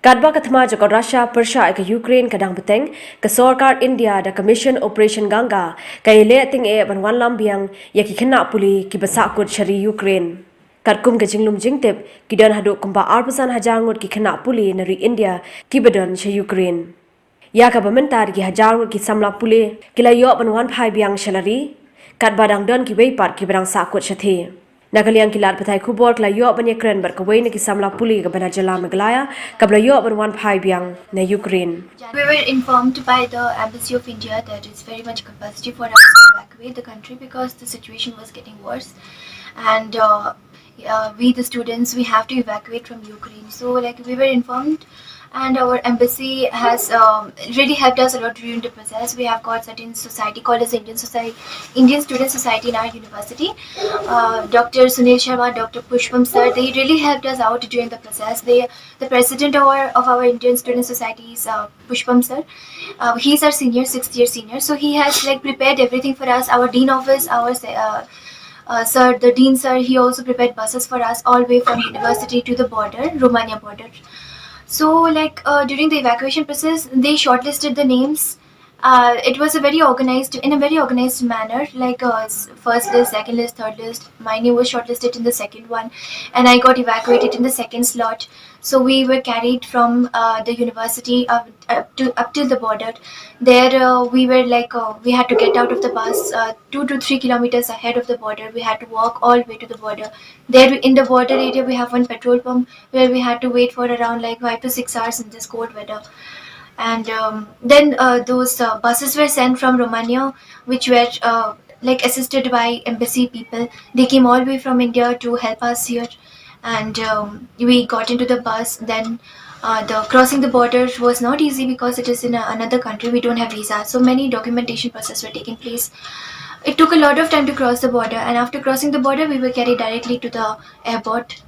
Kadba kathma joko Russia, Persia ke Ukraine kadang beteng ke Sorkar India da Commission Operation Ganga kay leting ban wan lambiang ya ki kena puli ki basakut shari Ukraine. Kadkum ke jinglum jingtip ki dan hadu kumpa arpasan hajangut ki kena puli nari India ki badan she Ukraine. Ya ka bamentar ki hajangut ki Samla Pule ki la yo ban wan phai biang shalari kadba dang don ki weipat ki barang sakut shathe. Nakaliang kilat patai kubor kla yo ban Ukraine bar kawai na ki Samla Puli ka bana jala maglaya kabla yo ban wan phai biang na Ukraine. We were informed by the Embassy of India that it's very much compulsory for us to evacuate the country because the situation was getting worse, and we the students we have to evacuate from Ukraine. So we were informed, and our embassy has really helped us a lot during the process. We have got certain society called as Indian Student Society in our university. Dr. Sunil Sharma, Dr. Pushpam sir, they really helped us out during the process. The president of our Indian Student Society is Pushpam sir. He's our senior, 6th year senior. So he has prepared everything for us. Our dean office, sir, the dean sir, he also prepared buses for us all the way from university to the border, Romania border. So during the evacuation process, they shortlisted the names. It was in a very organized manner. First list, second list, third list. My name was shortlisted in the second one, and I got evacuated in the second slot. So we were carried from the university up till the border. There we had to get out of the bus 2 to 3 kilometers ahead of the border. We had to walk all the way to the border. There in the border area, we have one petrol pump where we had to wait for around 5 to 6 hours in this cold weather. And then those buses were sent from Romania, which were assisted by embassy people. They came all the way from India to help us here, and we got into the bus. Then the crossing the border was not easy because it is in another country. We don't have visa, so many documentation processes were taking place. It took a lot of time to cross the border, and after crossing the border, we were carried directly to the airport.